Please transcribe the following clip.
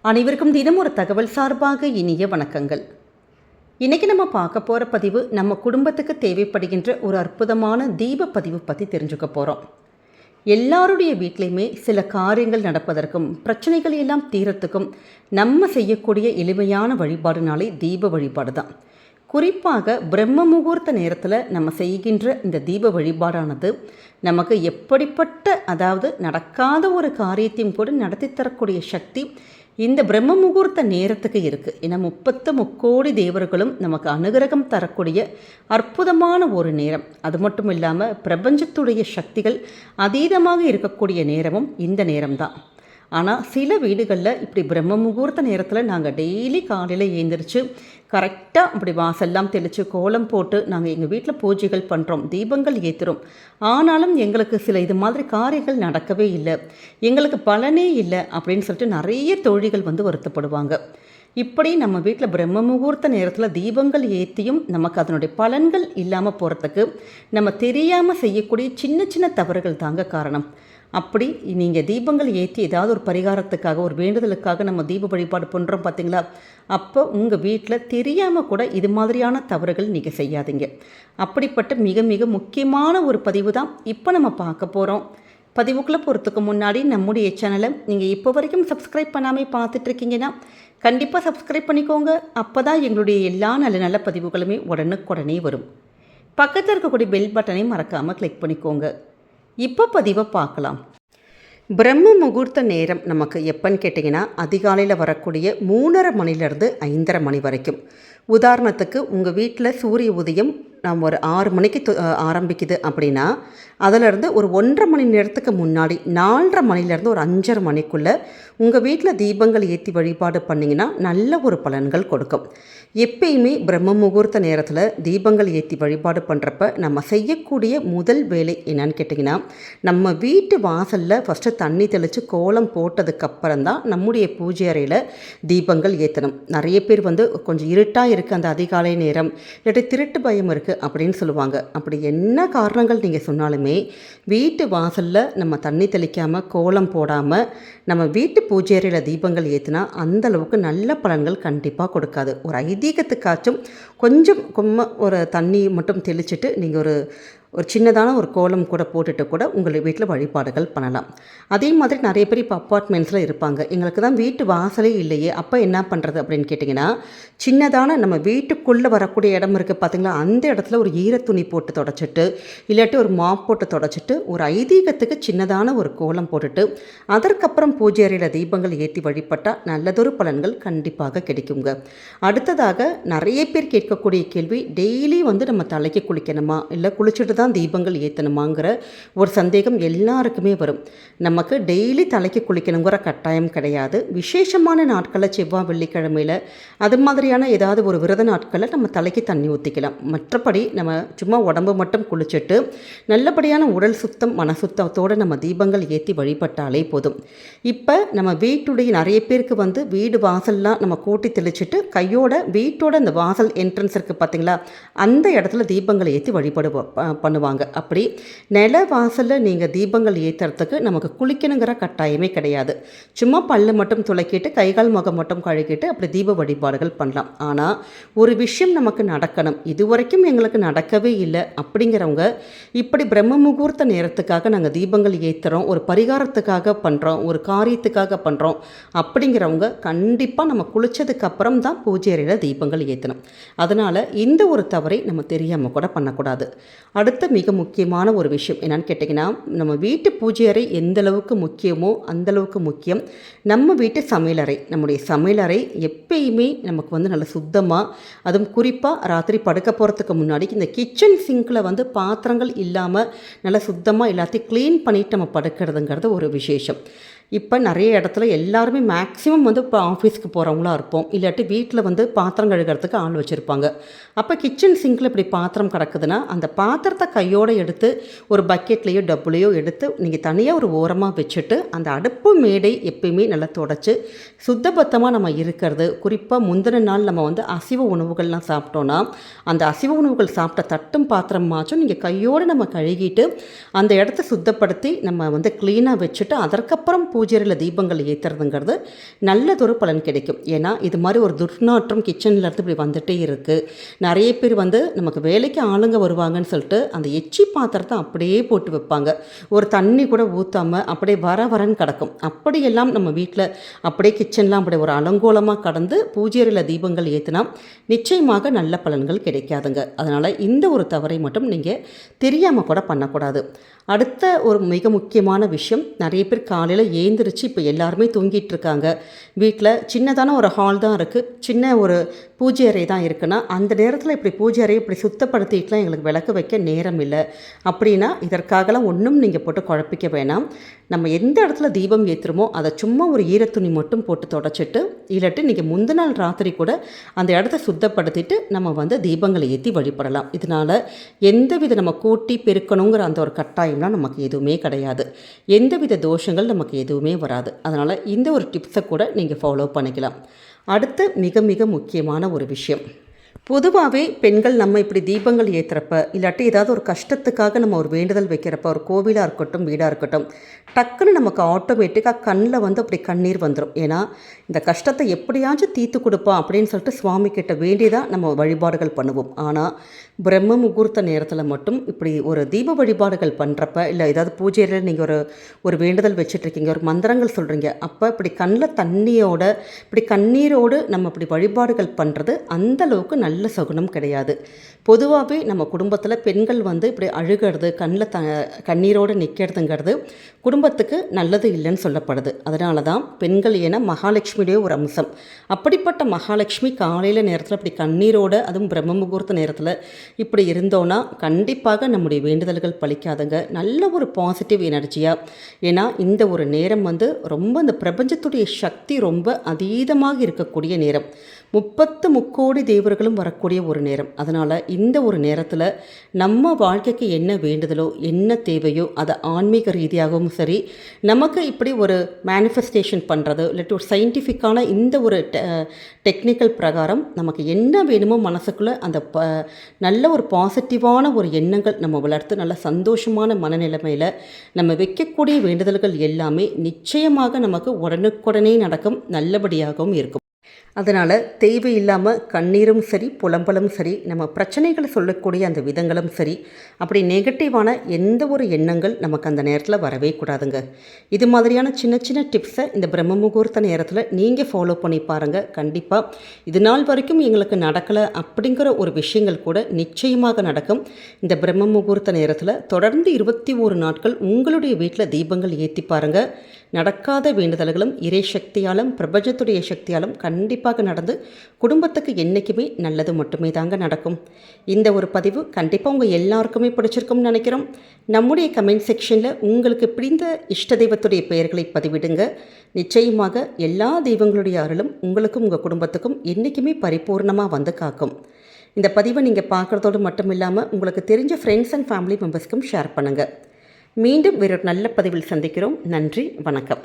அனைவருக்கும் தினம் ஒரு தகவல் சார்பாக இனிய வணக்கங்கள். இன்றைக்கி நம்ம பார்க்க போகிற பதிவு நம்ம குடும்பத்துக்கு தேவைப்படுகின்ற ஒரு அற்புதமான தீப பதிவு பற்றி தெரிஞ்சுக்க போகிறோம். எல்லாருடைய வீட்லேயுமே சில காரியங்கள் நடப்பதற்கும் பிரச்சனைகள் எல்லாம் தீரத்துக்கும் நம்ம செய்யக்கூடிய எளிமையான வழிபாடுனாலே தீப வழிபாடு தான். குறிப்பாக பிரம்ம முகூர்த்த நேரத்தில் நம்ம செய்கின்ற இந்த தீப வழிபாடானது நமக்கு எப்படிப்பட்ட அதாவது நடக்காத ஒரு காரியத்தையும் கூட நடத்தி தரக்கூடிய சக்தி இந்த பிரம்ம முகூர்த்த நேரத்துக்கு இருக்குது. ஏன்னா 33 தேவர்களும் நமக்கு அனுகிரகம் தரக்கூடிய அற்புதமான ஒரு நேரம். அது மட்டும் இல்லாமல் பிரபஞ்சத்துடைய சக்திகள் அதீதமாக இருக்கக்கூடிய நேரமும் இந்த நேரம்தான். ஆனால் சில வீடுகளில் இப்படி பிரம்ம முகூர்த்த நேரத்தில் நாங்கள் டெய்லி காலையில் எழுந்திரிச்சு கரெக்டாக அப்படி வாசல்லாம் தெளித்து கோலம் போட்டு நாங்கள் எங்கள் வீட்டில் பூஜைகள் பண்ணுறோம், தீபங்கள் ஏற்றுறோம். ஆனாலும் எங்களுக்கு சில இது மாதிரி காரியங்கள் நடக்கவே இல்லை, எங்களுக்கு பலனே இல்லை அப்படின்னு சொல்லிட்டு நிறைய தோழிகள் வருத்தப்படுவாங்க. இப்படி நம்ம வீட்டில் பிரம்ம முகூர்த்த நேரத்தில் தீபங்கள் ஏற்றியும் நமக்கு அதனுடைய பலன்கள் இல்லாமல் போகிறதுக்கு நம்ம தெரியாமல் செய்யக்கூடிய சின்ன சின்ன தவறுகள் தாங்க காரணம். அப்படி நீங்கள் தீபங்கள் ஏற்றி ஏதாவது ஒரு பரிகாரத்துக்காக ஒரு வேண்டுதலுக்காக நம்ம தீப வழிபாடு பண்ணுறோம் பார்த்தீங்களா, அப்போ உங்கள் வீட்டில் தெரியாமல் கூட இது மாதிரியான தவறுகள் நீங்கள் செய்யாதீங்க. அப்படிப்பட்ட மிக மிக முக்கியமான ஒரு பதிவு தான் இப்போ நம்ம பார்க்க போகிறோம். பதிவுக்குள்ளே போகிறதுக்கு முன்னாடி நம்முடைய சேனலை நீங்கள் இப்போ வரைக்கும் சப்ஸ்கிரைப் பண்ணாமல் பார்த்துட்ருக்கீங்கன்னா கண்டிப்பாக சப்ஸ்கிரைப் பண்ணிக்கோங்க. அப்போ தான் எங்களுடைய எல்லா நல்ல நல்ல பதிவுகளுமே உடனுக்குடனே வரும். பக்கத்தில் இருக்கக்கூடிய பெல் பட்டனை மறக்காமல் கிளிக் பண்ணிக்கோங்க. இப்போ பதிவை பார்க்கலாம். பிரம்ம முகூர்த்த நேரம் நமக்கு எப்போன்னு கேட்டிங்கன்னா அதிகாலையில் வரக்கூடிய 3:30 மணிலேருந்து 5:30 மணி வரைக்கும். உதாரணத்துக்கு உங்கள் வீட்டில் சூரிய உதயம் நம்ம ஒரு 6 மணிக்கு ஆரம்பிக்குது அப்படின்னா அதிலேருந்து ஒரு 1.5 மணி நேரத்துக்கு முன்னாடி 4:30 மணிலேருந்து ஒரு 5:30 மணிக்குள்ளே உங்கள் வீட்டில் தீபங்கள் ஏற்றி வழிபாடு பண்ணிங்கன்னா நல்ல ஒரு பலன்கள் கொடுக்கும். எப்பயுமே பிரம்ம முகூர்த்த நேரத்தில் தீபங்கள் ஏற்றி வழிபாடு பண்ணுறப்ப நம்ம செய்யக்கூடிய முதல் வேலை என்னன்னு கேட்டிங்கன்னா, நம்ம வீட்டு வாசலில் ஃபஸ்ட்டு தண்ணி தெளித்து கோலம் போட்டதுக்கப்புறம் தான் நம்முடைய பூஜை அறையில் தீபங்கள் ஏற்றணும். நிறைய பேர் கொஞ்சம் இருட்டாக இருக்குது அந்த அதிகாலை நேரம், இல்லாட்டி திருட்டு பயம் இருக்குது அப்படின்னு சொல்லுவாங்க. அப்படி என்ன காரணங்கள் நீங்கள் சொன்னாலுமே வீட்டு வாசலில் நம்ம தண்ணி தெளிக்காமல் கோலம் போடாமல் நம்ம வீட்டு பூஜை அறையில் தீபங்கள் ஏற்றினா அந்தளவுக்கு நல்ல பலன்கள் கண்டிப்பாக கொடுக்காது. ஒரு ஐதீகத்துக்காச்சும் கொஞ்சம் ஒரு தண்ணி மட்டும் தெளிச்சுட்டு நீங்கள் ஒரு சின்னதான ஒரு கோலம் கூட போட்டுட்டு கூட உங்கள் வீட்டில் வழிபாடுகள் பண்ணலாம். அதே மாதிரி நிறைய பேர் இப்போ அப்பார்ட்மெண்ட்ஸில் இருப்பாங்க, எங்களுக்கு தான் வீட்டு வாசலே இல்லையே, அப்போ என்ன பண்ணுறது அப்படின்னு கேட்டிங்கன்னா, சின்னதான நம்ம வீட்டுக்குள்ளே வரக்கூடிய இடம் இருக்குது பார்த்திங்களா, அந்த இடத்துல ஒரு ஈரத்துணி போட்டு தொடச்சிட்டு இல்லாட்டி ஒரு மாப் போட்டு தொடச்சிட்டு ஒரு ஐதீகத்துக்கு சின்னதான ஒரு கோலம் போட்டுட்டு அதற்கப்புறம் பூஜை அறையில் தீபங்கள் ஏற்றி வழிபட்டால் நல்லதொரு பலன்கள் கண்டிப்பாக கிடைக்குங்க. அடுத்ததாக நிறைய பேர் கேட்கக்கூடிய கேள்வி, டெய்லி நம்ம தலைக்கு குளிக்கணுமா இல்லை குளிச்சுட்டு தான் தீபங்கள் ஏற்றணுமாங்கிற ஒரு சந்தேகம் எல்லாருக்குமே வரும். நமக்கு டெய்லி தலைக்கு குளிக்கணுங்கிற கட்டாயம் கிடையாது. விசேஷமான நாட்களில் செவ்வாய் வெள்ளிக்கிழமையில் அது மாதிரியான ஏதாவது ஒரு விரத நாட்களில் நம்ம தலைக்கு தண்ணி ஊற்றிக்கலாம். மற்றபடி நம்ம சும்மா உடம்பு மட்டும் குளிச்சுட்டு நல்லபடியான உடல் சுத்தம் மன சுத்தத்தோடு நம்ம தீபங்கள் ஏற்றி வழிபட்டாலே போதும். இப்போ நம்ம வீட்டுடைய நிறைய பேருக்கு வீடு வாசல்லாம் நம்ம கூட்டி தெளிச்சுட்டு கையோட வீட்டோட அந்த வாசல் என்ட்ரன்ஸ் இருக்குது பார்த்திங்களா, அந்த இடத்துல தீபங்களை ஏற்றி பண்ணுவாங்க. அப்படி நில வாசலில் நீங்கள் தீபங்கள் ஏற்றுறதுக்கு நமக்கு குளிக்கணுங்கிற கட்டாயமே கிடையாது. சும்மா பல்லு மட்டும் துளைக்கிட்டு கைகால் முகம் மட்டும் கழுகிட்டு அப்படி தீப வழிபாடுகள் பண்ணலாம். ஆனால் ஒரு விஷயம் நமக்கு நடக்கணும், இதுவரைக்கும் எங்களுக்கு நடக்கவே இல்லை அப்படிங்கிறவங்க இப்படி பிரம்ம முகூர்த்த நேரத்துக்காக நாங்கள் தீபங்கள் ஏற்றுறோம், ஒரு பரிகாரத்துக்காக பண்ணுறோம், ஒரு காரியத்துக்காக பண்ணுறோம் அப்படிங்கிறவங்க கண்டிப்பாக நம்ம குளித்ததுக்கப்புறம் தான் பூஜை அறையில் தீபங்கள் ஏற்றணும். அதனால் இந்த ஒரு தவறை நம்ம தெரியாமல் கூட பண்ணக்கூடாது. அடுத்த மிக முக்கியமான ஒரு விஷயம் என்னன்னு கேட்டிங்கன்னா, நம்ம வீட்டு பூஜை அறை எந்த அளவுக்கு முக்கியமோ அந்தளவுக்கு முக்கியம் நம்ம வீட்டு சமையலறை. நம்முடைய சமையலறை எப்பயுமே நமக்கு நல்ல சுத்தமாக, அதுவும் குறிப்பாக ராத்திரி படுக்க போகிறதுக்கு முன்னாடி இந்த கிச்சன் சிங்கில் பாத்திரங்கள் இல்லாமல் நல்லா சுத்தமாக எல்லாத்தையும் க்ளீன் பண்ணிவிட்டு நம்ம படுக்கிறதுங்கிறது ஒரு விசேஷம். இப்போ நிறைய இடத்துல எல்லாருமே மேக்ஸிமம் இப்போ ஆஃபீஸ்க்கு போகிறவங்களா இருப்போம், இல்லாட்டி வீட்டில் பாத்திரம் கழுகிறதுக்கு ஆள் வச்சுருப்பாங்க. அப்போ கிச்சன் சிங்கில் இப்படி பாத்திரம் கிடக்குதுன்னா அந்த பாத்திரத்தை கையோடு எடுத்து ஒரு பக்கெட்லேயோ டப்புலையோ எடுத்து நீங்கள் தனியாக ஒரு ஓரமாக வச்சுட்டு அந்த அடுப்பு மேடை எப்பயுமே நல்லா தொடச்சி சுத்தபத்தமாக நம்ம இருக்கிறது. குறிப்பாக முந்தின நாள் நம்ம அசைவ உணவுகள்லாம் சாப்பிட்டோன்னா அந்த அசைவ உணவுகள் சாப்பிட்ட தட்டும் பாத்திரமாச்சும் நீங்கள் கையோடு நம்ம கழுகிட்டு அந்த இடத்த சுத்தப்படுத்தி நம்ம க்ளீனாக வச்சுட்டு அதற்கப்புறம் பூஜையில் தீபங்கள் ஏற்றுறதுங்கிறது நல்லதொரு பலன் கிடைக்கும். ஏன்னா இது மாதிரி ஒரு துர்நாற்றம் கிச்சன்லேருந்து இப்படி வந்துகிட்டே இருக்குது. நிறைய பேர் நமக்கு வேலைக்கு ஆளுங்க வருவாங்கன்னு சொல்லிட்டு அந்த எச்சி பாத்திரத்தை அப்படியே போட்டு வைப்பாங்க. ஒரு தண்ணி கூட ஊற்றாமல் அப்படியே வரன்னு கிடக்கும். அப்படியெல்லாம் நம்ம வீட்டில் அப்படியே கிச்சன்லாம் அப்படி ஒரு அலங்கோலமாக கடந்து பூஜையில் தீபங்கள் ஏற்றினா நிச்சயமாக நல்ல பலன்கள் கிடைக்காதுங்க. அதனால் இந்த ஒரு தவறை மட்டும் நீங்கள் தெரியாமல் கூட பண்ணக்கூடாது. அடுத்த ஒரு மிக முக்கியமான விஷயம், நிறைய பேர் காலையில் ஏந்திரிச்சு இப்போ எல்லாருமே தூங்கிட்டு இருக்காங்க. வீட்டில் சின்னதான ஒரு ஹால் தான் இருக்குது, சின்ன ஒரு பூஜை அறை தான் இருக்குன்னா அந்த நேரத்தில் இப்படி பூஜை அறையை இப்படி சுத்தப்படுத்திட்டுலாம் எங்களுக்கு விளக்கு வைக்க நேரம் இல்லை அப்படின்னா இதற்காகலாம் ஒன்றும் நீங்கள் போட்டு குழப்பிக்க வேணாம். நம்ம எந்த இடத்துல தீபம் ஏற்றுறோமோ அதை சும்மா ஒரு ஈரத்துணி மட்டும் போட்டு தொடச்சிட்டு, இல்லாட்டி நீங்கள் முந்தின நாள் ராத்திரி கூட அந்த இடத்த சுத்தப்படுத்திட்டு நம்ம தீபங்களை ஏற்றி வழிபடலாம். இதனால் எந்தவித நம்ம கூட்டி பெருக்கணுங்கிற அந்த ஒரு கட்டாயம்லாம் நமக்கு எதுவுமே கிடையாது. எந்தவித தோஷங்கள் நமக்கு எதுவுமே வராது. அதனால் இந்த ஒரு டிப்ஸை கூட நீங்கள் ஃபாலோ பண்ணிக்கலாம். அடுத்த மிக மிக முக்கியமான ஒரு விஷயம், பொதுவாகவே பெண்கள் நம்ம இப்படி தீபங்கள் ஏற்றுறப்ப இல்லாட்டி ஏதாவது ஒரு கஷ்டத்துக்காக நம்ம ஒரு வேண்டுதல் வைக்கிறப்ப, ஒரு கோவிலாக இருக்கட்டும் வீடாக இருக்கட்டும், டக்குன்னு நமக்கு ஆட்டோமேட்டிக்காக கண்ணில் அப்படி கண்ணீர் வந்துடும். ஏன்னா இந்த கஷ்டத்தை எப்படியாச்சும் தீர்த்து கொடுப்பான் அப்படின்னு சொல்லிட்டு சுவாமி கிட்ட வேண்டிதான் நம்ம வழிபாடுகள் பண்ணுவோம். ஆனால் பிரம்ம முகூர்த்த நேரத்தில் மட்டும் இப்படி ஒரு தீப வழிபாடுகள் பண்ணுறப்ப, இல்லை ஏதாவது பூஜையில் நீங்கள் ஒரு வேண்டுதல் வச்சுட்ருக்கீங்க, ஒரு மந்திரங்கள் சொல்கிறீங்க, அப்போ இப்படி கண்ணில் தண்ணியோட இப்படி கண்ணீரோடு நம்ம இப்படி வழிபாடுகள் பண்ணுறது அந்தளவுக்கு நல்ல சகுனம் கிடையாது. பொதுவாகவே நம்ம குடும்பத்தில் பெண்கள் இப்படி அழுகிறது, கண்ணில் கண்ணீரோடு நிற்கிறதுங்கிறது குடும்பத்துக்கு நல்லது இல்லைன்னு சொல்லப்படுது. அதனால தான் பெண்கள் ஏன்னா மகாலட்சுமியுடைய ஒரு அம்சம். அப்படிப்பட்ட மகாலட்சுமி காலையில் நேரத்தில் இப்படி கண்ணீரோடு, அதுவும் பிரம்ம முகூர்த்த நேரத்தில் இப்படி இருந்தோன்னா கண்டிப்பாக நம்முடைய வேண்டுதல்கள் பலிக்காதுங்க. நல்ல ஒரு பாசிட்டிவ் எனர்ஜியாக, ஏன்னா இந்த ஒரு நேரம் ரொம்ப இந்த பிரபஞ்சத்துடைய சக்தி ரொம்ப அதீதமாக இருக்கக்கூடிய நேரம். 30 தேவர்களும் வரக்கூடிய ஒரு நேரம். அதனால் இந்த ஒரு நேரத்தில் நம்ம வாழ்க்கைக்கு என்ன வேண்டுதலோ என்ன தேவையோ அதை ஆன்மீக ரீதியாகவும் சரி, நமக்கு இப்படி ஒரு மேனிஃபெஸ்டேஷன் பண்ணுறது இல்லாட்டி ஒரு சயின்டிஃபிக்கான இந்த ஒரு டெக்னிக்கல் பிரகாரம் நமக்கு என்ன வேணுமோ மனசுக்குள்ளே அந்த நல்ல ஒரு பாசிட்டிவான ஒரு எண்ணங்கள் நம்ம வளர்த்து நல்ல சந்தோஷமான மனநிலைமையில் நம்ம வைக்கக்கூடிய வேண்டுதல்கள் எல்லாமே நிச்சயமாக நமக்கு உடனுக்குடனே நடக்கும், நல்லபடியாகவும் இருக்கும். அதனால் தேவையில்லாமல் கண்ணீரும் சரி புலம்பலும் சரி, நம்ம பிரச்சனைகளை சொல்லக்கூடிய அந்த விதங்களும் சரி, அப்படி நெகட்டிவான எந்த ஒரு எண்ணங்கள் நமக்கு அந்த நேரத்தில் வரவே கூடாதுங்க. இது மாதிரியான சின்ன சின்ன டிப்ஸை இந்த பிரம்ம முகூர்த்த நேரத்தில் நீங்கள் ஃபாலோ பண்ணி பாருங்கள். கண்டிப்பாக இது நாள் வரைக்கும் எங்களுக்கு நடக்கலை அப்படிங்கிற ஒரு விஷயங்கள் கூட நிச்சயமாக நடக்கும். இந்த பிரம்ம முகூர்த்த நேரத்தில் தொடர்ந்து 21 நாட்கள் உங்களுடைய வீட்டில் தீபங்கள் ஏற்றி பாருங்கள். நடக்காத வேண்டுதல்களும் இறை சக்தியாலும் பிரபஞ்சத்துடைய சக்தியாலும் கண்டிப்பாக நடந்து குடும்பத்துக்கு என்றைக்குமே நல்லது மட்டுமே தாங்க நடக்கும். இந்த ஒரு பதிவு கண்டிப்பாக உங்கள் எல்லாருக்குமே பிடிச்சிருக்கும்னு நினைக்கிறோம். நம்முடைய கமெண்ட் செக்ஷனில் உங்களுக்கு பிடிந்த இஷ்ட தெய்வத்துடைய பெயர்களை பதிவிடுங்க. நிச்சயமாக எல்லா தெய்வங்களுடைய அருளும் உங்களுக்கும் உங்கள் குடும்பத்துக்கும் என்றைக்குமே பரிபூர்ணமாக காக்கும். இந்த பதிவை நீங்கள் பார்க்குறதோடு மட்டும் இல்லாமல் உங்களுக்கு தெரிஞ்ச ஃப்ரெண்ட்ஸ் அண்ட் ஃபேமிலி மெம்பர்ஸ்க்கும் ஷேர் பண்ணுங்கள். மீண்டும் வேறொரு நல்ல பதிவில் சந்திக்கிறோம். நன்றி, வணக்கம்.